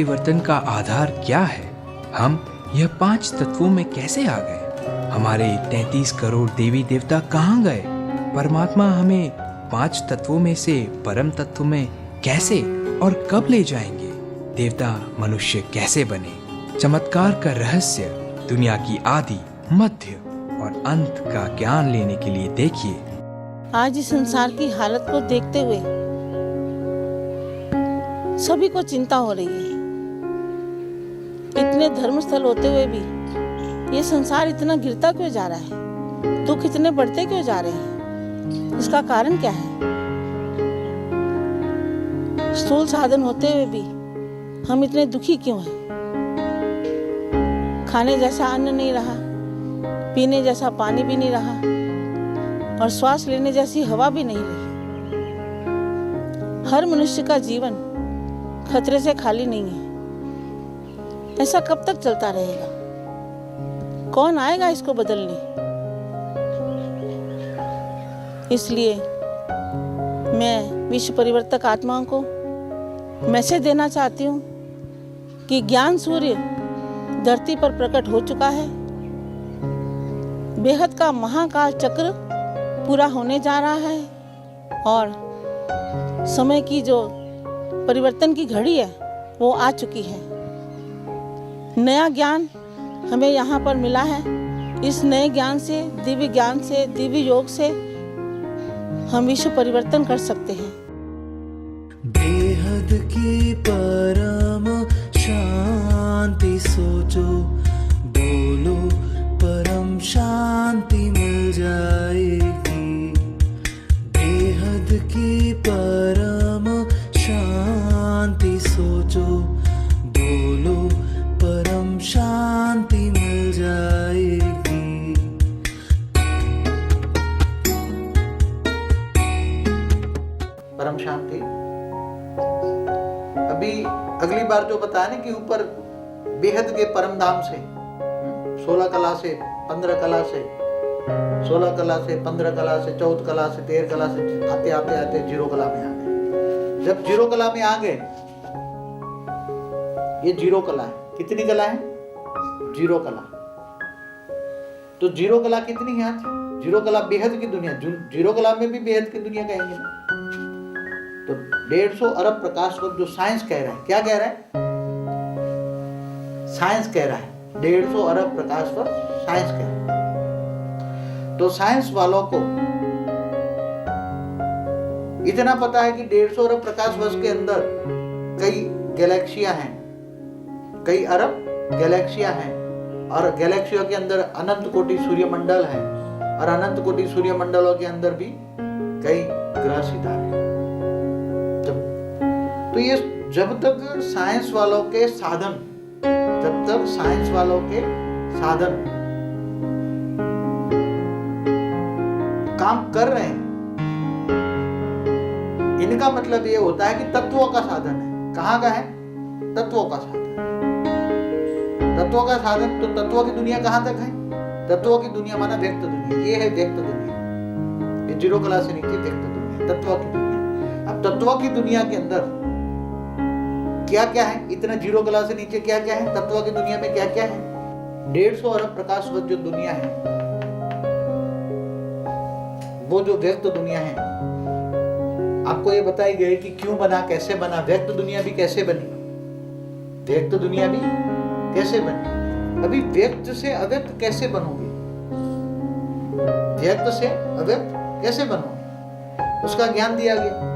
परिवर्तन का आधार क्या है? हम यह 5 तत्वों में कैसे आ गए? हमारे 33 करोड़ देवी देवता कहाँ गए? परमात्मा हमें 5 तत्वों में से परम तत्व में कैसे और कब ले जाएंगे? देवता मनुष्य कैसे बने? चमत्कार का रहस्य, दुनिया की आदि, मध्य और अंत का ज्ञान लेने के लिए देखिए। आज इस संसार की हालत को देखते हुए सभी को चिंता हो रही है। इतने धर्मस्थल होते हुए भी ये संसार इतना गिरता क्यों जा रहा है? दुख इतने बढ़ते क्यों जा रहे हैं? इसका कारण क्या है? स्थूल साधन होते हुए भी हम इतने दुखी क्यों हैं? खाने जैसा अन्न नहीं रहा, पीने जैसा पानी भी नहीं रहा और श्वास लेने जैसी हवा भी नहीं रही। हर मनुष्य का जीवन खतरे से खाली नहीं है। ऐसा कब तक चलता रहेगा? कौन आएगा इसको बदलने? इसलिए मैं विश्व परिवर्तक आत्माओं को मैसेज देना चाहती हूँ कि ज्ञान सूर्य धरती पर प्रकट हो चुका है। बेहद का महाकाल चक्र पूरा होने जा रहा है और समय की जो परिवर्तन की घड़ी है वो आ चुकी है। नया ज्ञान हमें यहाँ पर मिला है। इस नए ज्ञान से, दिव्य ज्ञान से, दिव्य योग से हम विश्व परिवर्तन कर सकते हैं। बेहद की परम शांति सोचो, बोलो परम शांति मिल जाएगी। बेहद की परम शांति सोचो, बोलो परम शांति मिल जाएगी। परम शांति। अभी अगली बार जो बताया ना कि ऊपर बेहद के परम धाम से 16 कला से 15 कला से 16 कला से 15 कला से 14 कला से 13 कला से आते आते आते जीरो कला में आ गए। जब जीरो कला में आ गए, ये जीरो कला है। कितनी कला है? जीरो कला। तो जीरो कला कितनी है आज? जीरो कला बेहद की दुनिया। जीरो कला में भी बेहद की दुनिया कहेंगे ना। तो 150 अरब प्रकाश वर्ष जो साइंस कह रहा है, क्या कह रहा है? साइंस कह रहा है 150 अरब प्रकाश वर्ष साइंस कह रहा है। तो साइंस वालों को इतना पता है कि 150 अरब प्रकाश वर्ष के अंदर कई गैलेक्सियां हैं, कई अरब गैलेक्सियां हैं और गैलेक्सियों के अंदर अनंत कोटि सूर्यमंडल है और अनंत कोटि सूर्यमंडलों के अंदर भी कई ग्रह सितारे हैं। तो ये जब तक साइंस वालों के साधन काम कर रहे हैं, इनका मतलब ये होता है कि तत्वों का साधन है। कहाँ का है? तत्वों का साधन। तत्वों का साधन। तो तत्वों की दुनिया कहाँ तक है? तत्वों की दुनिया माना व्यक्त दुनिया। ये है व्यक्त दुनिया। ये जीरो कला से नीचे व्यक्त दुनिया, तत्वों की दुनिया। अब तत्वों की दुनिया के अंदर क्या क्या है? इतना जीरो कला से नीचे क्या क्या है? तत्व की दुनिया में क्या क्या है? 150 अरब प्रकाश वर्ष जो दुनिया है, वो जो व्यक्त दुनिया है, आपको ये बताई गई कि क्यों बना, कैसे बना। व्यक्त दुनिया भी कैसे बनी? व्यक्त दुनिया भी कैसे बनी? अभी व्यक्त से अव्यक्त कैसे बनोगे? व्यक्त से अव्यक्त कैसे बनोगे? उसका ज्ञान दिया गया।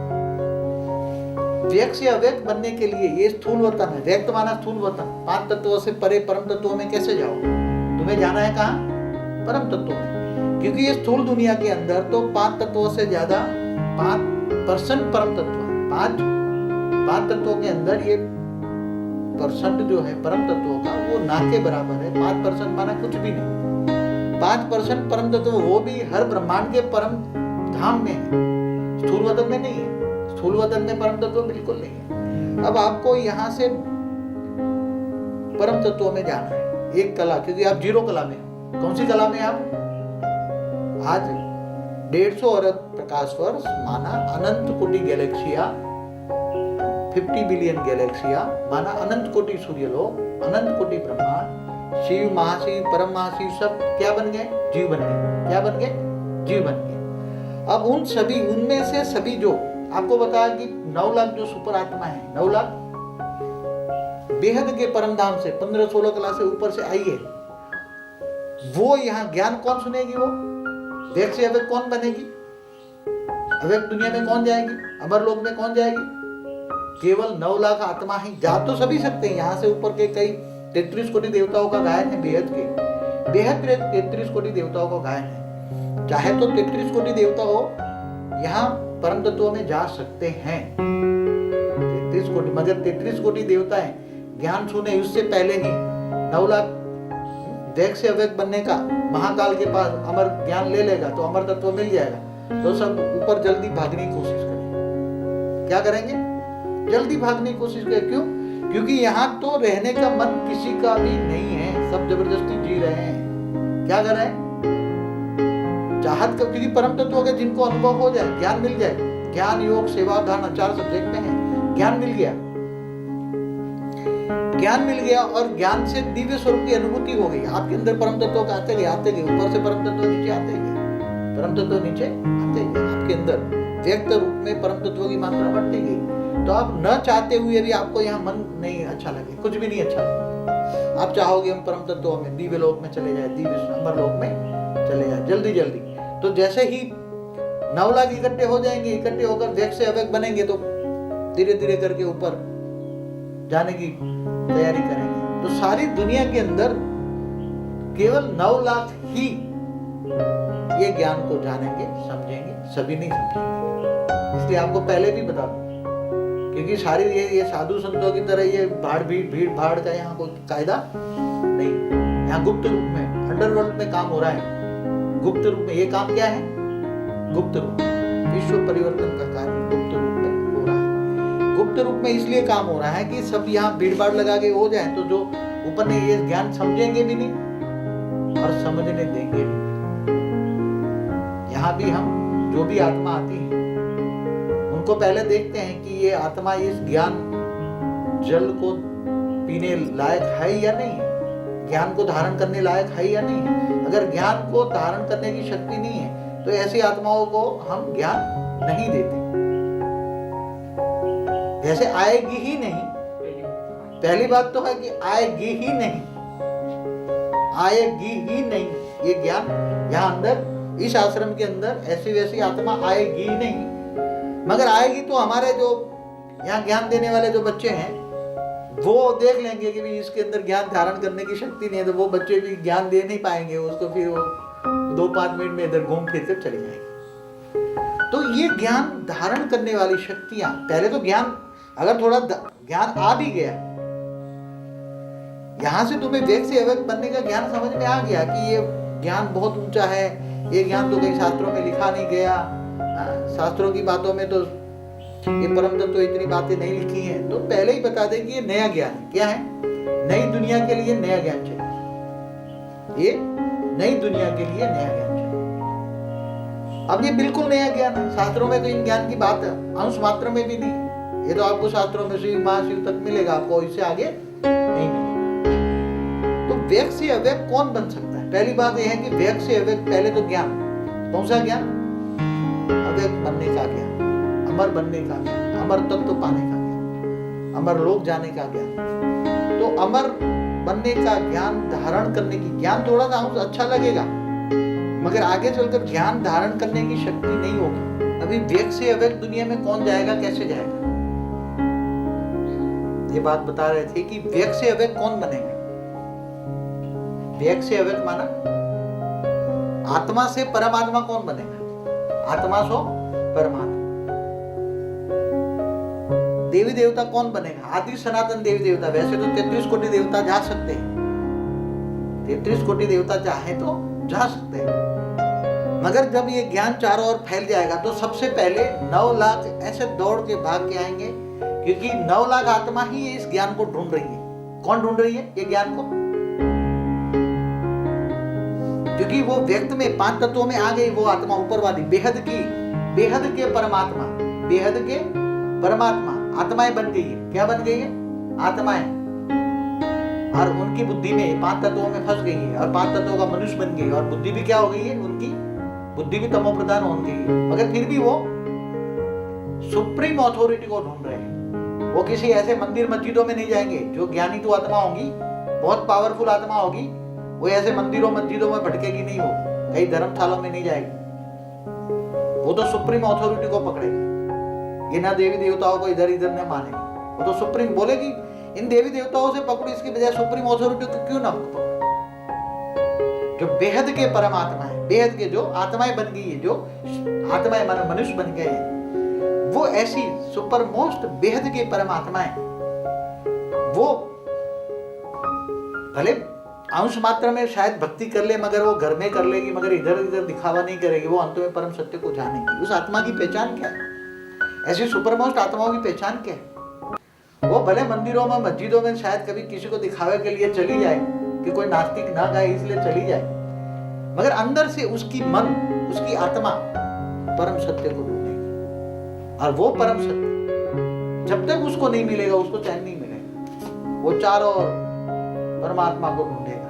व्यक्त से अव्यक्त बनने के लिए ये स्थूल वतन है। व्यक्त माना स्थूल वतन। 5 तत्वों से परे परम तत्वों में कैसे जाओ? तुम्हें जाना है कहाँ? परम तत्वों में। क्योंकि ये स्थूल दुनिया के अंदर तो 5 तत्वों से ज्यादा 5% परम तत्व है। 5 तत्वों के अंदर ये परसेंट जो है परम तत्वों का वो ना के बराबर है। 5% माना कुछ भी नहीं। 5% परम तत्व वो भी हर ब्रह्मांड के परम धाम में है, स्थूल वतन में नहीं है। स्थूल वतन में परम तत्व बिल्कुल नहीं है। अब आपको यहाँ से परम तत्वों में जाना है। एक कला, क्योंकि आप जीरो कला में हो। कौन सी कला में आप? आज 150 अरब प्रकाश वर्ष माना अनंत कोटि गैलेक्सिया 50 बिलियन गैलेक्सिया माना अनंत कोटि सूर्यलोक, अनंत कोटि ब्रह्मांड, शिव महाशिव परम महाशिव सब क्या बन गए? जीव बन गए। क्या बन गए? जीव बन गए। अब उन सभी उनमें से सभी जो आपको बताया कि 9 लाख जो सुपर आत्मा है, 9 लाख बेहद के परम धाम से 15-16 कला से ऊपर से आई है, वो यहाँ ज्ञान कौन सुनेगी? वो देख से अव्यक्त कौन बनेगी? अव्यक्त दुनिया में कौन जाएगी? अमर लोक में कौन जाएगी? केवल 9 लाख आत्मा ही जा तो सभी सकते हैं। यहाँ से ऊपर के कई 33 कोटि देवताओं का गायन है, बेहद के बेहद 33 कोटि देवताओं का गायन है। चाहे तो 33 कोटि देवता हो यहाँ परम तत्वों में जा सकते हैं 33 कोटि, मगर 33 कोटि देवता है ज्ञान सुने उससे पहले ही 9 लाख देख से अव्यक्त बनने का महाकाल के पास अमर ज्ञान ले लेगा तो अमर तत्व मिल जाएगा, तो सब ऊपर जल्दी भागने की कोशिश करेंगे। क्या करेंगे? जल्दी भागने की कोशिश करेंगे। क्यों? क्योंकि यहाँ तो रहने का मन किसी का भी नहीं है, सब जबरदस्ती जी रहे हैं। क्या कर रहे हैं? चाहत का, क्योंकि परम तत्व के जिनको अनुभव हो जाए, ज्ञान मिल जाए, ज्ञान योग सेवा दान 4 सब्जेक्ट में है, ज्ञान मिल गया, ज्ञान मिल गया और ज्ञान से दिव्य स्वरूप की अनुभूति हो गई। आपके अंदर परम तत्व का आते गए ऊपर से परम तत्व नीचे आते गए, परम तत्व नीचे आते गए, आपके अंदर व्यक्त रूप में परम तत्व की मात्रा बढ़ती गई। तो आप न चाहते हुए भी आपको यहाँ मन नहीं अच्छा लगे, कुछ भी नहीं अच्छा लगे, आप चाहोगे हम परम तत्व में दिव्य लोक में चले जाए, दिव्य अमर लोक में चले जाए जल्दी जल्दी। तो जैसे ही 9 लाख इकट्ठे हो जाएंगे, इकट्ठे होकर व्यक्त से अव्यक्त बनेंगे तो धीरे धीरे करके ऊपर जाने की तैयारी करेंगे। तो सारी दुनिया के अंदर केवल 9 लाख ही ये ज्ञान को जानेंगे, समझेंगे, सभी नहीं समझेंगे। इसलिए आपको पहले भी बता दूं, क्योंकि सारी ये साधु संतों की तरह ये भीड़ भाड़ का यहाँ कोई कायदा नहीं। यहाँ गुप्त रूप में अंडरवर्ल्ड में काम हो रहा है, गुप्त रूप में। ये काम क्या है? गुप्त रूप, विश्व परिवर्तन का कार्य गुप्त रूप में हो रहा है। गुप्त रूप में इसलिए काम हो रहा है कि सब यहाँ भीड़ भाड़ लगा के हो जाए तो जो ऊपर ने ये ज्ञान समझेंगे भी नहीं और समझने देंगे भी। यहाँ भी हम जो भी आत्मा आती है उनको पहले देखते हैं कि ये आत्मा इस ज्ञान जल को पीने लायक है या नहीं है, ज्ञान को धारण करने लायक है या नहीं है। अगर ज्ञान को धारण करने की शक्ति नहीं है तो ऐसी आत्माओं को हम ज्ञान नहीं देते। जैसे आएगी ही नहीं, पहली बात तो है कि आएगी ही नहीं, आएगी ही नहीं ये ज्ञान। यहाँ अंदर इस आश्रम के अंदर ऐसी वैसी आत्मा आएगी ही नहीं, मगर आएगी तो हमारे जो यहाँ ज्ञान देने वाले जो बच्चे हैं वो देख लेंगे कि भी इसके अंदर ज्ञान धारण करने की शक्ति नहीं है, तो वो बच्चे भी ज्ञान दे नहीं पाएंगे उसको, फिर वो 2-5 मिनट में इधर घूम फिर कर चले जाएंगे। तो ये ज्ञान धारण करने वाली शक्तियां, पहले तो ज्ञान अगर थोड़ा ज्ञान आ भी गया, यहां से तुम्हें व्यक्त से अव्यक्त बनने का ज्ञान समझ में आ गया कि ये ज्ञान बहुत ऊंचा है, ये ज्ञान तो कहीं शास्त्रों में लिखा नहीं गया, शास्त्रों की बातों में तो ये परम तत्व तो इतनी बातें नहीं लिखी हैं, तो पहले ही बता दें कि ये नया ज्ञान है। क्या है? नई दुनिया के लिए नया ज्ञान चाहिए, ये नई दुनिया के लिए नया ज्ञान चाहिए। अब ये बिल्कुल नया ज्ञान है, शास्त्रों में तो इन ज्ञान की बात अंश मात्र में भी नहीं। ये तो आपको शास्त्रों में शिव महाशिव तक मिलेगा, आपको इससे आगे नहीं मिलेगा। तो व्यक्त से अव्यक्त कौन बन सकता है? पहली बात यह है कि व्यक्त से अव्यक्त, पहले तो ज्ञान, कौन सा ज्ञान? अव्यक्त बनने का ज्ञान, अमर बनने का ज्ञान, अमर तत्व पाने का ज्ञान, अमर लोक जाने का ज्ञान। तो अमर बनने का ज्ञान धारण करने की, ज्ञान थोड़ा सा अच्छा लगेगा मगर आगे चलकर ज्ञान धारण करने की शक्ति नहीं होगी। अभी व्यक्त से अव्यक्त दुनिया में कौन जाएगा, कैसे जाएगा? ये बात बता रहे थे कि व्यक्त से अव्यक्त कौन बनेगा। व्यक्त से अव्यक्त माना आत्मा से परमात्मा कौन बनेगा? आत्मा सो परमात्मा। देवी देवता कौन बनेगा? आदि सनातन देवी देवता। वैसे तो 33 कोटि देवता जा सकते हैं, 33 कोटि देवता चाहे तो जा सकते हैं, मगर जब ये ज्ञान चारों ओर फैल जाएगा तो सबसे पहले 9 लाख ऐसे दौड़ के भाग के आएंगे, क्योंकि 9 लाख आत्मा ही इस ज्ञान को ढूंढ रही है। कौन ढूंढ रही है ये ज्ञान को? क्योंकि वो व्यक्त में 5 तत्वों में आ गई, वो आत्मा ऊपर वाली बेहद के परमात्मा, बेहद के परमात्मा आत्माएं बन गई है। क्या बन गई है? आत्माएं। और उनकी बुद्धि में 5 तत्वों में फंस गई है और 5 तत्वों का मनुष्य बन गई और बुद्धि भी क्या हो गई है? उनकी बुद्धि भी तमो प्रधान हो गई है। मगर फिर भी वो सुप्रीम अथॉरिटी को ढूंढ रहे हैं। वो किसी ऐसे मंदिर मस्जिदों में नहीं जाएंगे। जो ज्ञानी तो आत्मा होगी, बहुत पावरफुल आत्मा होगी, वो ऐसे मंदिरों मस्जिदों में भटकेगी नहीं, वो कई धर्मशालाओं में नहीं जाएगी। वो तो सुप्रीम अथॉरिटी को पकड़ेगी। ये ना देवी देवताओं को इधर इधर न मानेगी। वो तो सुप्रीम बोलेगी इन देवी देवताओं से पकड़ो, इसकी बजाय सुप्रीम अथॉरिटी को क्यों ना पकड़ो? जो बेहद के परमात्मा है, बेहद के जो आत्माएं बन गई है, जो आत्माएं मानो मनुष्य बन गए हैं, वो ऐसी सुपर मोस्ट बेहद के परमात्माएं, वो भले अंश मात्रा में शायद भक्ति कर ले, मगर वो घर में कर लेगी, मगर इधर इधर दिखावा नहीं करेगी। वो अंत में परम सत्य को जानेगी। उस आत्मा की पहचान क्या है? ऐसी सुपर मोस्ट आत्माओं की पहचान क्या है? वो भले मंदिरों में मस्जिदों में शायद कभी किसी को दिखावे के लिए चली जाए कि कोई नास्तिक ना गाए इसलिए चली जाए, मगर अंदर से उसकी मन, उसकी आत्मा परम सत्य को ढूंढेगी। और वो परम सत्य जब तक उसको नहीं मिलेगा, उसको चैन नहीं मिलेगा। वो चारों परमात्मा को ढूंढेगा।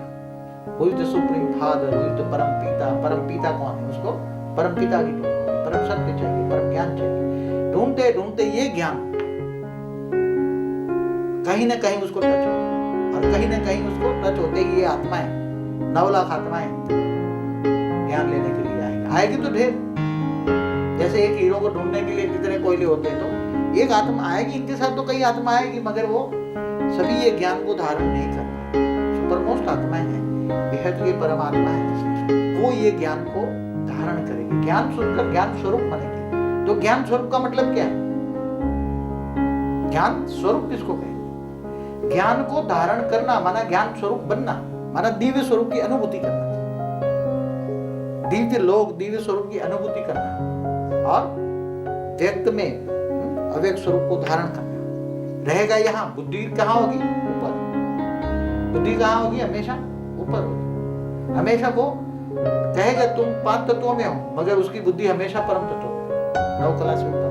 Who is the supreme father? Who is the परम पिता? परम पिता कौन है? उसको परम पिता की ढूंढ, परम सत्य चाहिए, परम ज्ञान चाहिए। ढूंढते ढूंढते ये ज्ञान कहीं ना कहीं उसको टच हो, और कहीं ना कहीं उसको टच होते ही ये आत्माएं, 9 लाख आत्माएं ज्ञान लेने के लिए आएगी तो ढेर। जैसे एक हीरो को ढूंढने के लिए कितने कोयले होते हैं, तो एक आत्मा आएगी, इनके साथ तो कई आत्मा आएगी, मगर वो सभी ये ज्ञान को धारण नहीं करते। सुपरमोस्ट आत्माएं हैं, बेहद के परमात्मा है, वो ये ज्ञान को धारण करेगी। ज्ञान सुनकर ज्ञान स्वरूप बनेगी। तो ज्ञान स्वरूप का मतलब क्या है? ज्ञान स्वरूप किसको कहें? ज्ञान को धारण करना माना ज्ञान स्वरूप बनना, माना दिव्य स्वरूप की अनुभूति करना, दिव्य लोक, दिव्य स्वरूप की अनुभूति करना, और व्यक्त में अव्यक्त स्वरूप को धारण करना। रहेगा यहाँ, बुद्धि कहाँ होगी? ऊपर। बुद्धि कहाँ होगी? हमेशा ऊपर होगी। हमेशा वो कहेगा तुम 5 तत्वों में हो, मगर उसकी बुद्धि हमेशा परम तत्व में, 9 कला से ऊपर।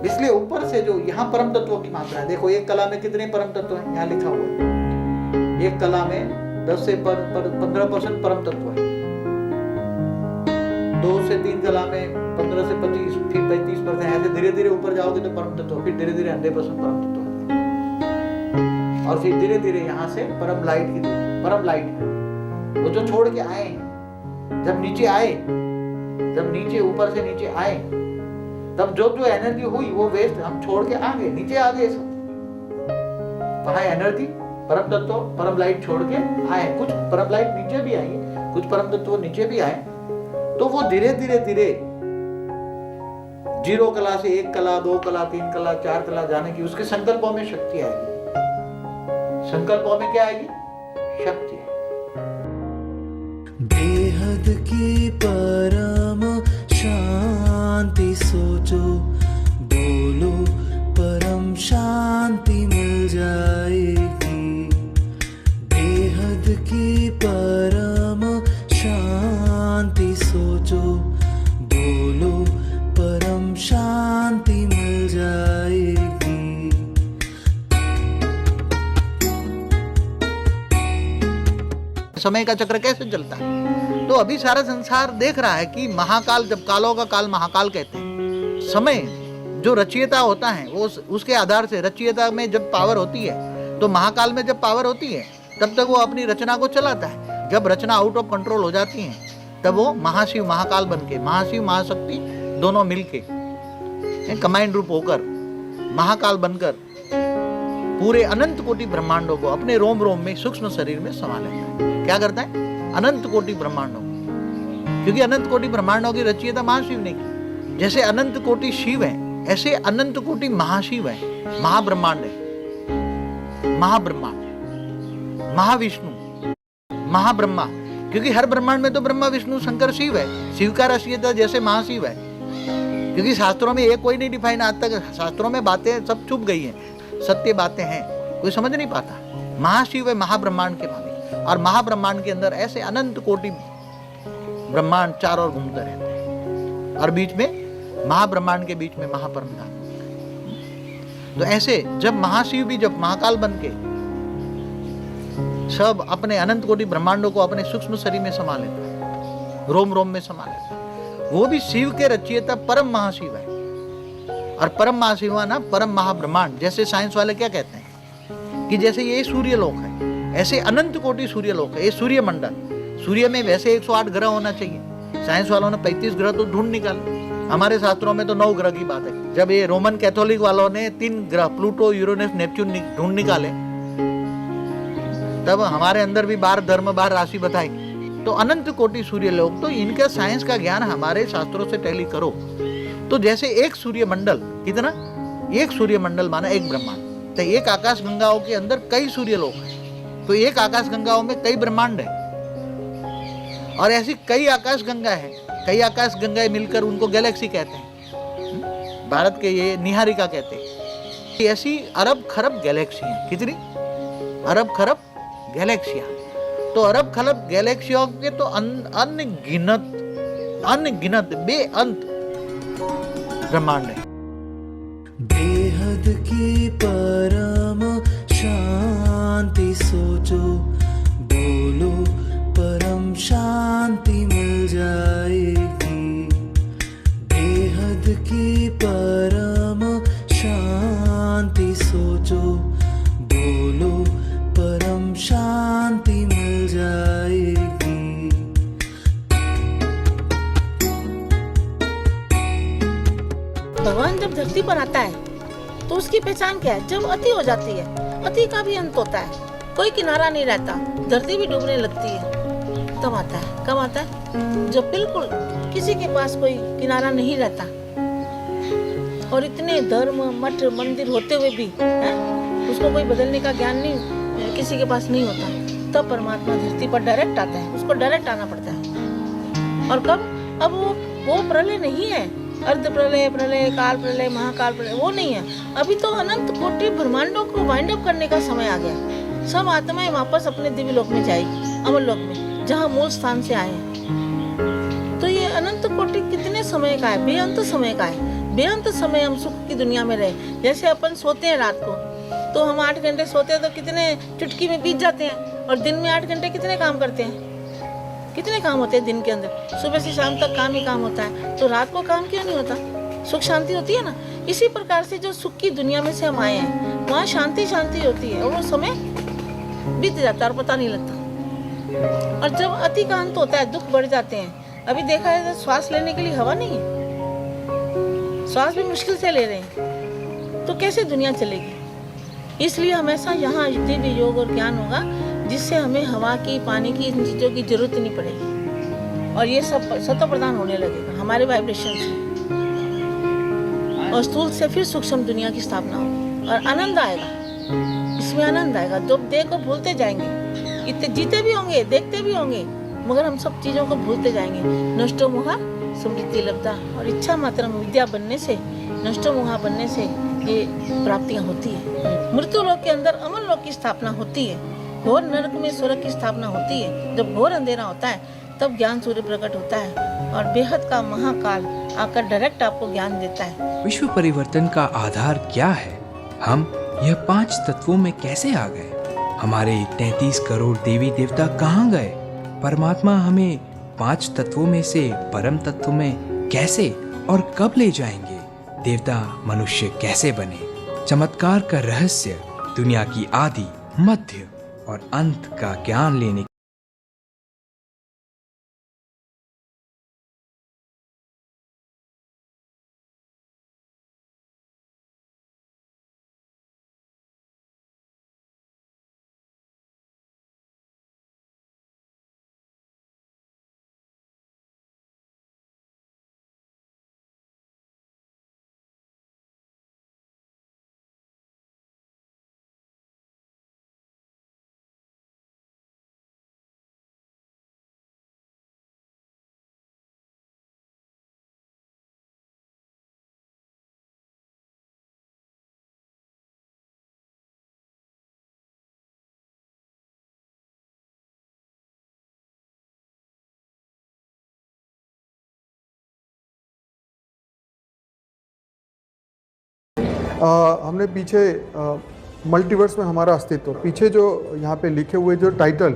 इसलिए ऊपर से जो यहाँ परम तत्वों की मात्रा है, देखो एक कला में कितने परम तत्व हैं, यहाँ लिखा हुआ है। एक कला में 10 से 15% परम तत्व है। 2 से 3 कला में 15 से 25, फिर 35%। ऐसे धीरे धीरे ऊपर जाओगे तो परम तत्व, फिर धीरे धीरे 100% परम तत्व है। और फिर धीरे धीरे यहाँ से परम लाइट की, परम लाइट है वो जो छोड़ के आए, जब नीचे आए, जब नीचे ऊपर से नीचे आए, तब जो जो एनर्जी हुई वो वेस्ट हम छोड़ के आ गए, नीचे आ गए सब। वहां एनर्जी परम तत्व, परम लाइट छोड़ के आए। कुछ परम लाइट नीचे भी आई, कुछ परम तत्व नीचे भी आए। तो वो धीरे धीरे धीरे 0 कला से 1 कला, 2 कला, 3 कला, 4 कला जाने की उसके संकल्पों में शक्ति आएगी। संकल्पों में क्या आएगी? शक्ति। बेहद की परम शांति सोचो, बोलो परम शांति मिल जाएगी। बेहद की परम शांति सोचो, बोलो परम शांति मिल जाएगी। समय का चक्र कैसे चलता है? तो अभी सारा संसार देख रहा है कि महाकाल, जब कालों का काल महाकाल कहते हैं, समय जो रचयिता होता है वो उसके आधार से, रचयिता में जब पावर होती है तो महाकाल में जब पावर होती है तब तक वो अपनी रचना को चलाता है। जब रचना आउट ऑफ कंट्रोल हो जाती है तब वो महाशिव महाकाल बनके, महाशिव महाशक्ति दोनों मिलके कंबाइंड रूप होकर महाकाल बनकर पूरे अनंत कोटि ब्रह्मांडों को अपने रोम रोम में सूक्ष्म शरीर में समा लेता है। क्या करता है? अनंत कोटि ब्रह्मांडों, क्योंकि अनंत कोटि ब्रह्मांडों की रचयिता महाशिव ने की। जैसे अनंत कोटि शिव है, ऐसे अनंत कोटि महाशिव है, महाब्रह्मांड है, महाब्रह्मांड, महाविष्णु, महाब्रह्मा। क्योंकि हर ब्रह्मांड में तो ब्रह्मा विष्णु शंकर शिव है। शिव का रचयिता जैसे महाशिव है, क्योंकि शास्त्रों में एक कोई नहीं डिफाइन, आज तक शास्त्रों में बातें सब छुप गई हैं, सत्य बातें हैं, कोई समझ नहीं पाता। महाशिव है महाब्रह्मांड के मालिक, और महाब्रह्मांड के अंदर ऐसे अनंत कोटि ब्रह्मांड चारों ओर घूमते रहते हैं, और बीच में महाब्रह्मांड के बीच में महापरम धाम। तो ऐसे जब महाशिव भी जब महाकाल बन के सब अपने अनंत कोटि ब्रह्मांडों को अपने सूक्ष्म शरीर में समा लेता है, रोम रोम में समा लेता है, वो भी शिव के रचयिता परम महाशिव है। और परम महाशिव ना परम महाब्रह्मांड, जैसे साइंस वाले क्या कहते हैं कि जैसे ये सूर्य लोक है, ऐसे अनंत कोटि सूर्य लोक है, ये सूर्य मंडल। सूर्य में वैसे 108 ग्रह होना चाहिए, साइंस वालों ने 35 ग्रह तो ढूंढ निकाले, हमारे शास्त्रों में तो 9 ग्रह की बात है। जब ये रोमन कैथोलिक वालों ने 3 ग्रह प्लूटो, यूरेनस, नेपच्यून ढूंढ निकाले, तब हमारे अंदर भी 12 धर्म 12 राशि बताई। तो अनंत कोटि सूर्य लोक, तो इनका साइंस का ज्ञान हमारे शास्त्रों से टैली करो तो जैसे एक सूर्य मंडल, कितना, एक सूर्य मंडल माना एक ब्रह्मांड, तो एक आकाश गंगाओं के अंदर कई सूर्य लोक है, तो एक आकाश गंगाओं में कई ब्रह्मांड है, और ऐसी कई आकाश गंगा है, कई आकाश गंगाएं मिलकर उनको गैलेक्सी कहते हैं, भारत के ये निहारिका कहते हैं। ऐसी अरब खरब गैलेक्सी हैं, कितनी अरब खरब गैलेक्सियां, तो अरब खरब गैलेक्सियों के तो अनगिनत बेअंत ब्रह्मांड है। बेहद की परम शांति सोचो, बोलो परम शांति मिल जाएगी। बेहद की परम शांति सोचो, बोलो परम शांति मिल जाएगी। भगवान जब धरती पर आता है तो उसकी पहचान क्या है? जब अति हो जाती है, अति का भी अंत होता है, कोई किनारा नहीं रहता, धरती भी डूबने लगती है, तब आता है। कब आता है? जब बिल्कुल किसी के पास कोई किनारा नहीं रहता, और इतने धर्म मठ मंदिर होते हुए भी उसको कोई बदलने का ज्ञान नहीं किसी के पास नहीं होता, तब परमात्मा धरती पर डायरेक्ट आता है, उसको डायरेक्ट आना पड़ता है। और कब? अब वो प्रलय नहीं है, अर्ध प्रलय, प्रलय, काल प्रलय, महाकाल प्रलय, वो नहीं है। अभी तो अनंत कोटि ब्रह्मांडों को वाइंड अप करने का समय आ गया। सब आत्माएं वापस अपने दिव्य लोक में जाएगी, अमर लोक में, जहाँ मूल स्थान से आए हैं। तो ये अनंत कोटि कितने समय का है? बेअंत समय का है। बेअंत समय हम सुख की दुनिया में रहे। जैसे अपन सोते हैं रात को, तो हम 8 घंटे सोते हैं तो कितने चुटकी में बीत जाते हैं, और दिन में 8 घंटे कितने काम करते हैं? कितने काम होते हैं दिन के अंदर? सुबह से शाम तक काम ही काम होता है, तो रात को काम क्यों नहीं होता? सुख शांति होती है ना। इसी प्रकार से जो सुख की दुनिया में से हम आए हैं, वहाँ शांति शांति होती है, और वो समय बीत जाता है और पता नहीं लगता। और जब अति का अंत होता है, दुख बढ़ जाते हैं। अभी देखा है तो श्वास लेने के लिए हवा नहीं है, श्वास भी मुश्किल से ले रहे हैं, तो कैसे दुनिया चलेगी? इसलिए हमेशा यहाँ दिव्य योग और ज्ञान होगा, जिससे हमें हवा की, पानी की, इन चीज़ों की जरूरत नहीं पड़ेगी, और ये सब सत्व प्रदान होने लगेगा हमारे वाइब्रेशन से, और स्थूल से फिर सूक्ष्म दुनिया की स्थापना होगी, और आनंद आएगा, इसमें आनंद आएगा। जो देह को भूलते जाएंगे, इतने जीते भी होंगे, देखते भी होंगे, मगर हम सब चीज़ों को भूलते जाएंगे। नष्टो मोहा समृद्धि लब्धा, और इच्छा मात्र विद्या बनने से, नष्टो मोहा बनने से ये प्राप्तियाँ होती है। मृत्यु लोक के अंदर अमर लोक की स्थापना होती है, घोर नरक में स्वर्ग की स्थापना होती है। जब घोर अंधेरा होता है, तब ज्ञान सूर्य प्रकट होता है, और बेहद का महाकाल आकर डायरेक्ट आपको ज्ञान देता है। विश्व परिवर्तन का आधार क्या है? हम यह 5 तत्वों में कैसे आ गए? हमारे 33 करोड़ देवी देवता कहाँ गए? परमात्मा हमें 5 तत्वों में से परम तत्व में कैसे और कब ले जाएंगे? देवता मनुष्य कैसे बने? चमत्कार का रहस्य, दुनिया की आदि, मध्य और अंत का ज्ञान लेने हमने पीछे मल्टीवर्स में हमारा अस्तित्व, पीछे जो यहाँ पे लिखे हुए जो टाइटल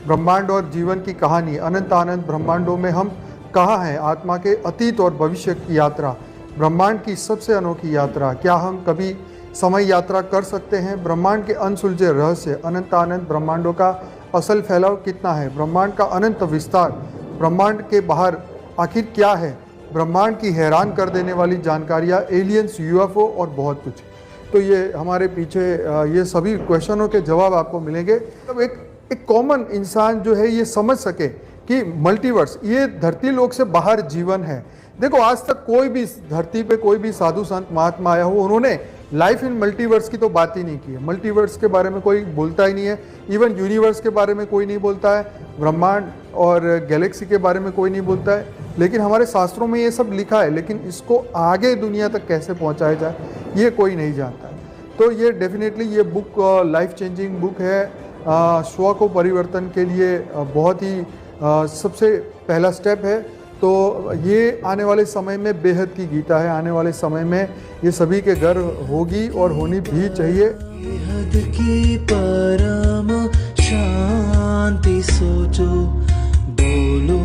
ब्रह्मांड और जीवन की कहानी, अनंत अनंत ब्रह्मांडों में हम कहाँ हैं, आत्मा के अतीत और भविष्य की यात्रा, ब्रह्मांड की सबसे अनोखी यात्रा, क्या हम कभी समय यात्रा कर सकते हैं, ब्रह्मांड के अनसुलझे रहस्य, अनंत अनंत ब्रह्मांडों का असल फैलाव कितना है, ब्रह्मांड का अनंत विस्तार, ब्रह्मांड के बाहर आखिर क्या है, ब्रह्मांड की हैरान कर देने वाली जानकारियाँ, एलियंस, यूएफओ और बहुत कुछ। तो ये हमारे पीछे ये सभी क्वेश्चनों के जवाब आपको मिलेंगे। तब एक कॉमन इंसान जो है ये समझ सके कि मल्टीवर्स ये धरती लोक से बाहर जीवन है। देखो आज तक कोई भी धरती पे कोई भी साधु संत महात्मा आया हो, उन्होंने लाइफ इन मल्टीवर्स की तो बात ही नहीं की है। मल्टीवर्स के बारे में कोई बोलता ही नहीं है, इवन यूनिवर्स के बारे में कोई नहीं बोलता है, ब्रह्मांड और गैलेक्सी के बारे में कोई नहीं बोलता है। लेकिन हमारे शास्त्रों में ये सब लिखा है, लेकिन इसको आगे दुनिया तक कैसे पहुंचाया जाए ये कोई नहीं जानता है। तो ये डेफिनेटली ये बुक लाइफ चेंजिंग बुक है, स्व को परिवर्तन के लिए बहुत ही सबसे पहला स्टेप है। तो ये आने वाले समय में बेहद की गीता है, आने वाले समय में ये सभी के घर होगी और होनी भी चाहिए। बेहद की परम शांति सोचो, बोलो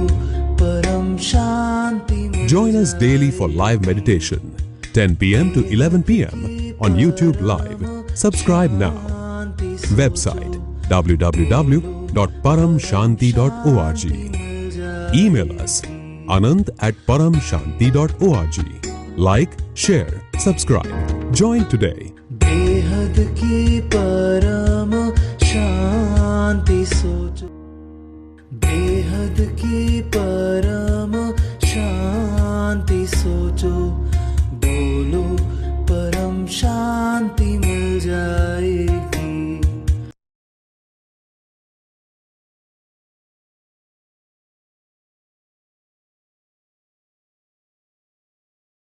परम शांति। Join us daily for live meditation, 10 p.m. to 11 p.m. on YouTube Live. Subscribe now. Website www.paramshanti.org. Email us anant@paramshanti.org. Like, share, subscribe. Join today. बेहद की परम शांति सोचो, बेहद की